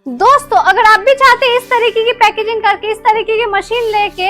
दोस्तों अगर आप भी चाहते हैं इस तरीके की पैकेजिंग करके, इस तरीके की मशीन लेके,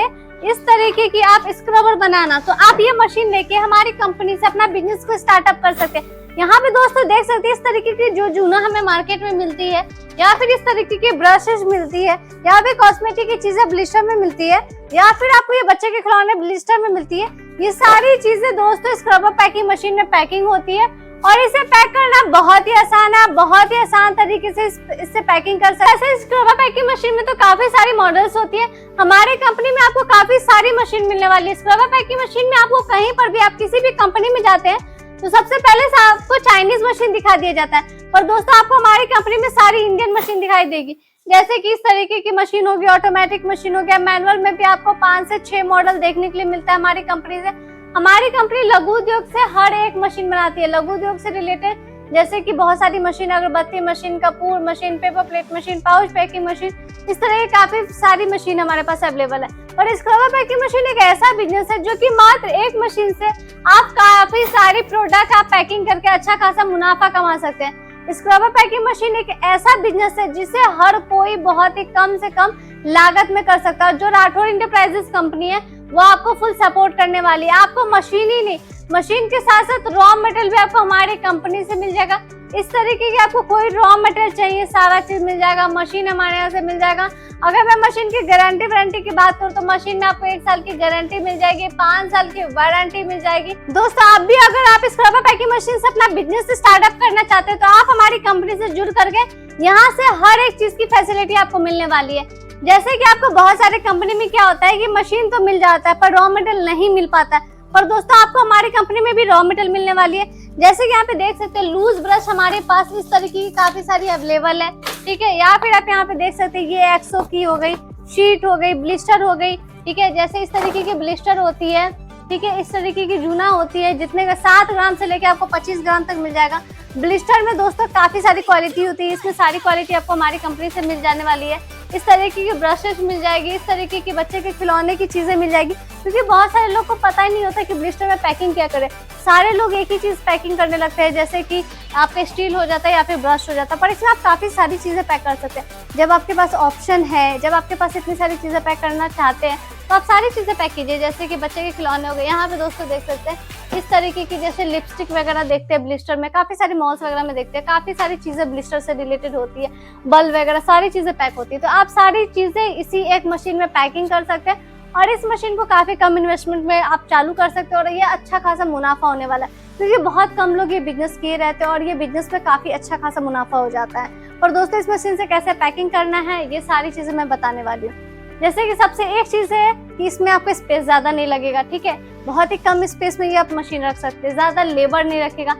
इस तरीके की आप स्क्रबर बनाना, तो आप ये मशीन लेके हमारी कंपनी से अपना बिजनेस को स्टार्टअप कर सकते हैं। यहाँ पे दोस्तों देख सकते हैं इस तरीके की जो जूना हमें मार्केट में मिलती है, या फिर इस तरीके की ब्रशेस मिलती है, या फिर कॉस्मेटिक की चीजें ब्लिस्टर में मिलती है, या फिर आपको ये बच्चे के खिलौने ब्लिस्टर में मिलती है। ये सारी चीजें दोस्तों स्क्रबर पैकिंग मशीन में पैकिंग होती है और इसे पैक करना बहुत ही आसान है। बहुत ही आसान तरीके से इससे पैकिंग कर सकते हैं। स्क्रबर पैकिंग मशीन में तो काफी सारी मॉडल्स होती है। हमारे कंपनी में आपको काफी सारी मशीन मिलने वाली है। स्क्रबर पैकिंग मशीन में आपको कहीं पर भी, आप किसी भी कंपनी में जाते हैं तो सबसे पहले आपको चाइनीज मशीन दिखा दिया जाता है, और दोस्तों आपको हमारी कंपनी में सारी इंडियन मशीन दिखाई देगी। जैसे कि इस तरीके की मशीन होगी, ऑटोमेटिक मशीन हो गया, मैनुअल में भी आपको 5 से 6 मॉडल देखने के लिए मिलता है हमारी कंपनी से। हमारी कंपनी लघु उद्योग से हर एक मशीन बनाती है, लघु उद्योग से रिलेटेड, जैसे कि बहुत सारी मशीन, अगरबत्ती machine, Kapoor machine, paper plate machine, pouch packing machine, इस तरह की काफी सारी मशीन हमारे पास अवेलेबल है। और स्क्रबर पैकिंग मशीन एक ऐसा बिजनेस है जो कि मात्र एक मशीन से आप काफी सारी प्रोडक्ट आप पैकिंग करके अच्छा खासा मुनाफा कमा सकते हैं। स्क्रबर पैकिंग मशीन एक ऐसा बिजनेस है जिसे हर कोई बहुत ही कम से कम लागत में कर सकता है। जो राठौर इंटरप्राइजेस कंपनी है वो आपको फुल सपोर्ट करने वाली है। आपको मशीन ही नहीं, मशीन के साथ साथ रॉ मटेरियल भी आपको हमारी कंपनी से मिल जाएगा। इस तरीके की आपको कोई रॉ मटेरियल चाहिए, सारा चीज मिल जाएगा, मशीन हमारे यहाँ से मिल जाएगा। अगर मैं मशीन की गारंटी वारंटी की बात करूँ तो मशीन में आपको 1 साल की गारंटी मिल जाएगी, 5 साल की वारंटी मिल जाएगी। दोस्तों आप भी अगर आप स्क्रबर पैकिंग मशीन से अपना बिजनेस स्टार्टअप करना चाहते हैं तो आप हमारी कंपनी से जुड़ करके यहाँ से हर एक चीज की फैसिलिटी आपको मिलने वाली है। जैसे कि आपको बहुत सारे कंपनी में क्या होता है कि मशीन तो मिल जाता है पर रॉ मटेरियल नहीं मिल पाता है, पर दोस्तों आपको हमारी कंपनी में भी रॉ मटेरियल मिलने वाली है। जैसे कि यहाँ पे देख सकते हैं लूज ब्रश हमारे पास इस तरीके की काफी सारी अवेलेबल है, ठीक है। या फिर आप यहाँ पे देख सकते हैं ये एक्सो की हो गई, शीट हो गई, ब्लिस्टर हो गई, ठीक है। जैसे इस तरीके की ब्लिस्टर होती है, ठीक है, इस तरीके की जूना होती है, जितने का 7 ग्राम से लेके आपको 25 ग्राम तक मिल जाएगा। ब्लिस्टर में दोस्तों काफी सारी क्वालिटी होती है, इसमें सारी क्वालिटी आपको हमारी कंपनी से मिल जाने वाली है। इस तरीके की ब्रशेस मिल जाएगी, इस तरीके की बच्चे के खिलौने की चीजें मिल जाएगी, क्योंकि बहुत सारे लोग को पता ही नहीं होता कि ब्लिस्टर में पैकिंग क्या करें। सारे लोग एक ही चीज पैकिंग करने लगते हैं, जैसे कि आपका स्टील हो जाता है या फिर ब्रश हो जाता है, पर इसमें आप काफी सारी चीजें पैक कर सकते हैं। जब आपके पास ऑप्शन है, जब आपके पास इतनी सारी चीजें पैक करना चाहते हैं तो आप सारी चीजें पैक कीजिए। जैसे कि बच्चे के खिलौने हो गए, यहाँ पे दोस्तों देख सकते हैं इस तरीके की, जैसे लिपस्टिक वगैरह देखते हैं ब्लिस्टर में, काफी सारी मॉल्स वगैरह में देखते हैं, काफी सारी चीजें ब्लिस्टर से रिलेटेड होती है, बल्ब वगैरह सारी चीजें पैक होती है। तो आप सारी चीजें इसी एक मशीन में पैकिंग कर सकते हैं और इस मशीन को काफी कम इन्वेस्टमेंट में आप चालू कर सकते हो और ये अच्छा खासा मुनाफा होने वाला है, क्योंकि बहुत कम लोग ये बिजनेस किए रहते हैं और ये बिजनेस में काफी अच्छा खासा मुनाफा हो जाता है। और दोस्तों इस मशीन से कैसे पैकिंग करना है ये सारी चीजें मैं बताने वाली हूँ। जैसे कि सबसे एक चीज है कि इसमें आपको स्पेस ज्यादा नहीं लगेगा, ठीक है। बहुत ही कम स्पेस में ये आप मशीन रख सकते हैं, ज्यादा लेबर नहीं रखेगा।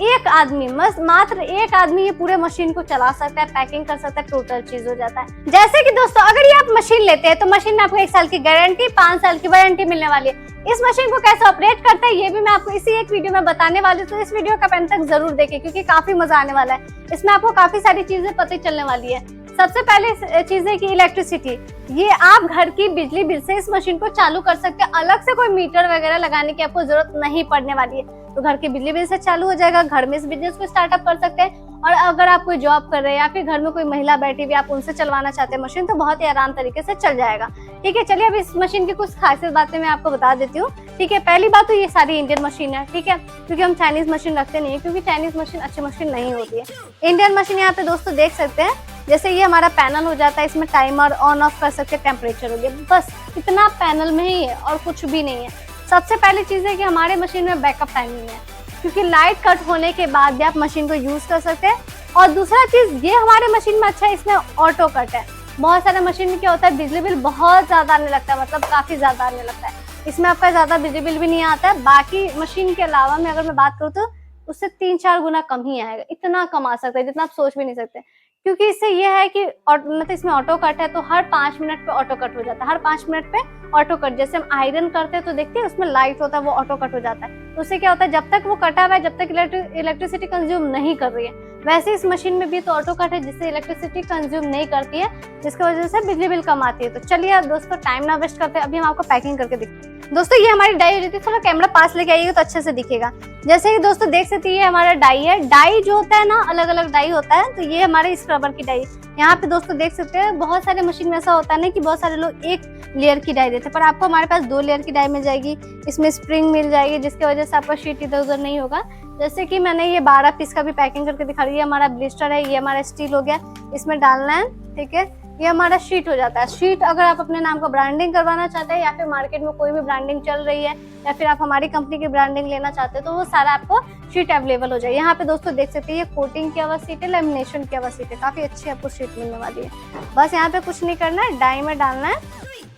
एक आदमी, मात्र एक आदमी ये पूरे मशीन को चला सकता है, पैकिंग कर सकता है, टोटल चीज हो जाता है। जैसे कि दोस्तों अगर ये आप मशीन लेते हैं तो मशीन में आपको 1 साल की गारंटी, 5 साल की वारंटी मिलने वाली है। इस मशीन को कैसे ऑपरेट करते हैं ये भी मैं आपको इसी एक वीडियो में बताने वाली हूँ, तो इस वीडियो का एंड तक जरूर देखें क्योंकि काफी मजा आने वाला है। इसमें आपको काफी सारी चीजें पता चलने वाली है। सबसे पहले चीज है कि इलेक्ट्रिसिटी, ये आप घर की बिजली बिल से इस मशीन को चालू कर सकते हैं। अलग से कोई मीटर वगैरह लगाने की आपको जरूरत नहीं पड़ने वाली है, तो घर की बिजली बिल से चालू हो जाएगा। घर में इस बिजनेस को स्टार्टअप कर सकते हैं। और अगर आप कोई जॉब कर रहे हैं या फिर घर में कोई महिला बैठी हुई आप उनसे चलवाना चाहते हैं मशीन, तो बहुत ही आराम तरीके से चल जाएगा, ठीक है। चलिए अब इस मशीन की कुछ खासियत बातें मैं आपको बता देती हूँ, ठीक है। पहली बात तो ये सारी इंडियन मशीन है, ठीक है, क्योंकि हम चाइनीज मशीन रखते नहीं है, क्योंकि चाइनीज मशीन अच्छी मशीन नहीं होती है। इंडियन मशीन यहाँ पे दोस्तों देख सकते हैं, जैसे ये हमारा पैनल हो जाता है, इसमें टाइमर ऑन ऑफ कर सकते हैं, टेम्परेचर हो गया, बस इतना पैनल में ही है और कुछ भी नहीं है। सबसे पहली चीज है कि हमारे मशीन में बैकअप टाइमिंग है, क्योंकि लाइट कट होने के बाद भी आप मशीन को यूज कर सकते हैं। और दूसरा चीज ये हमारे मशीन में अच्छा है, इसमें ऑटो कट है। बहुत सारे मशीन में क्या होता है बिजली बिल बहुत ज्यादा आने लगता है, मतलब काफी ज्यादा आने लगता है। इसमें आपका ज्यादा बिजली बिल भी नहीं आता है। बाकी मशीन के अलावा में अगर मैं बात करूँ तो उससे 3-4 गुना कम ही आएगा, इतना कम आ सकता है जितना आप सोच भी नहीं सकते, क्योंकि इससे ये है कि मतलब इसमें ऑटो कट है, तो हर 5 मिनट पे ऑटो कट हो जाता है। हर 5 मिनट पे ऑटो कट, जैसे हम आयरन करते हैं तो देखते हैं उसमें लाइट होता है, वो ऑटो कट हो जाता है। तो उससे क्या होता है, जब तक वो कटा हुआ है, जब तक इलेक्ट्रिसिटी कंज्यूम नहीं कर रही है, वैसे इस मशीन में भी तो ऑटो कट है जिससे इलेक्ट्रिसिटी कंज्यूम नहीं करती है, जिसकी वजह से बिजली बिल कम आती है। तो चलिए अब दोस्तों टाइम ना वेस्ट करते हैं, अभी हम आपको पैकिंग करके दिखाते हैं। दोस्तों ये हमारी डाई हो जाती है, थोड़ा कैमरा पास लेके आइएगा तो अच्छे से दिखेगा। जैसे कि दोस्तों देख सकते हैं ये हमारा डाई है। डाई जो होता है ना, अलग अलग डाई होता है, तो ये हमारे स्क्रबर की डाई। यहाँ पे दोस्तों देख सकते हैं बहुत सारे मशीन में ऐसा होता है ना कि बहुत सारे लोग एक लेयर की डाई देते हैं, पर आपको हमारे पास 2 लेयर की डाई मिल जाएगी। इसमें स्प्रिंग मिल जाएगी जिसकी वजह से आपका शीट इधर उधर नहीं होगा। जैसे कि मैंने ये 12 पीस का भी पैकिंग करके दिखा रही है। हमारा ब्लिस्टर है, ये हमारा स्टील हो गया, इसमें डालना है, ठीक है। ये हमारा शीट हो जाता है। शीट अगर आप अपने नाम का ब्रांडिंग करवाना चाहते हैं या फिर मार्केट में कोई भी ब्रांडिंग चल रही है या फिर आप हमारी कंपनी की ब्रांडिंग लेना चाहते हैं तो वो सारा आपको शीट अवेलेबल हो जाए। यहाँ पे दोस्तों देख सकते हैं ये कोटिंग की आवाज शीट है, लेमिनेशन की आवाज शीट है, काफी अच्छी आपको शीट मिलने वाली है। बस यहाँ पे कुछ नहीं करना है, डाई में डालना है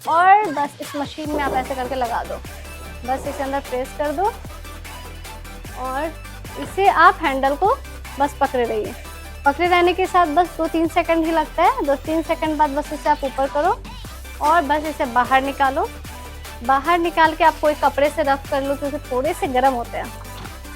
और बस इस मशीन में आप ऐसे करके लगा दो। बस इसे अंदर प्रेस कर दो और इसे आप हैंडल को बस पकड़े रहिए। पकड़े रहने के साथ बस 2-3 सेकंड ही लगता है। 2-3 सेकंड बाद बस इसे आप ऊपर करो और बस इसे बाहर निकालो। बाहर निकाल के आप कोई कपड़े से रफ कर लो क्योंकि थोड़े से गर्म होते हैं।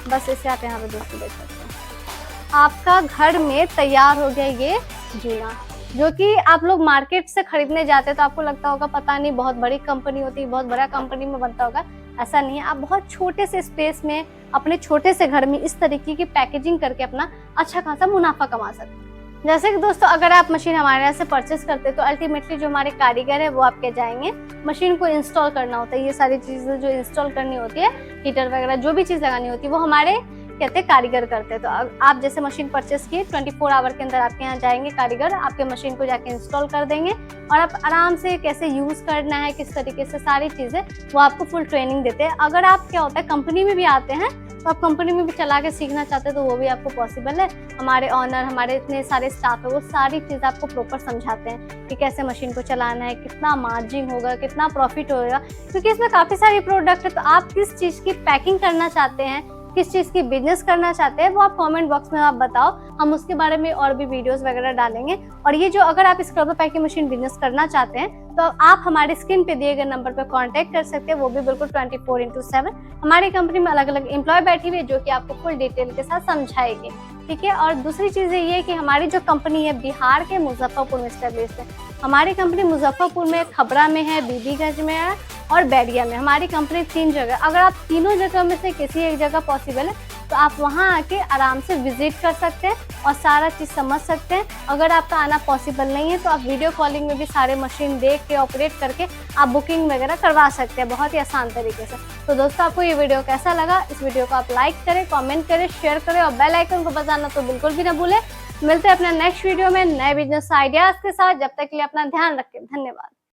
बस इसे आप यहाँ पे दोस्तों देख सकते हैं। आपका घर में तैयार हो गया ये जीना, जो कि आप लोग मार्केट से खरीदने जाते हैं तो आपको लगता होगा पता नहीं बहुत बड़ी कंपनी होती है, बहुत बड़ा कंपनी में बनता होगा। ऐसा नहीं है, आप बहुत छोटे से स्पेस में अपने छोटे से घर में इस तरीके की पैकेजिंग करके अपना अच्छा खासा मुनाफा कमा सकते हैं। जैसे कि दोस्तों अगर आप मशीन हमारे यहाँ से परचेस करते हैं तो अल्टीमेटली जो हमारे कारीगर है वो आपके जाएंगे, मशीन को इंस्टॉल करना होता है। ये सारी चीजें जो इंस्टॉल करनी होती है, हीटर वगैरह जो भी चीज लगानी होती है वो हमारे कहते हैं कारीगर करते हैं। तो आप जैसे मशीन परचेस किए 24 आवर के अंदर आपके यहाँ जाएंगे कारीगर, आपके मशीन को जाके इंस्टॉल कर देंगे और आप आराम से कैसे यूज करना है, किस तरीके से, सारी चीजें वो आपको फुल ट्रेनिंग देते हैं। अगर आप क्या होता है कंपनी में भी आते हैं तो आप कंपनी में भी चला के सीखना चाहते हैं तो वो भी आपको पॉसिबल है। हमारे ऑनर, हमारे इतने सारे स्टाफ है, वो सारी चीज आपको प्रॉपर समझाते हैं कि कैसे मशीन को चलाना है, कितना मार्जिन होगा, कितना प्रॉफिट होगा, क्योंकि इसमें काफी सारी प्रोडक्ट है। तो आप किस चीज की पैकिंग करना चाहते हैं, किस चीज की बिजनेस करना चाहते हैं, वो आप कमेंट बॉक्स में आप बताओ, हम उसके बारे में और भी वीडियोस वगैरह डालेंगे। और ये जो अगर आप स्क्रबर पैकिंग मशीन बिजनेस करना चाहते हैं तो आप हमारे स्क्रीन पे दिए गए नंबर पर कांटेक्ट कर सकते हैं, वो भी बिल्कुल 24/7। हमारी कंपनी में अलग अलग एम्प्लॉय बैठी हुई है जो कि आपको फुल डिटेल के साथ समझाएगी, ठीक है। और दूसरी चीज ये कि हमारी जो कंपनी है बिहार के मुजफ्फरपुर में स्टेब्लिश है। हमारी कंपनी मुजफ्फरपुर में, खबरा में है, बीबीगंज में है और बैरिया में। हमारी कंपनी 3 जगह, अगर आप तीनों जगह में से किसी एक जगह पॉसिबल है तो आप वहां आके आराम से विजिट कर सकते हैं और सारा चीज समझ सकते हैं। अगर आपका आना पॉसिबल नहीं है तो आप वीडियो कॉलिंग में भी सारे मशीन देख के, ऑपरेट करके आप बुकिंग वगैरह करवा सकते हैं बहुत ही आसान तरीके से। तो दोस्तों आपको ये वीडियो कैसा लगा? इस वीडियो को आप लाइक करें, कमेंट करें, शेयर करें और बेल आइकन को बजाना तो बिल्कुल भी ना भूलें। मिलते हैं अपने नेक्स्ट वीडियो में नए बिजनेस आइडियाज के साथ। जब तक के लिए अपना ध्यान रखें। धन्यवाद।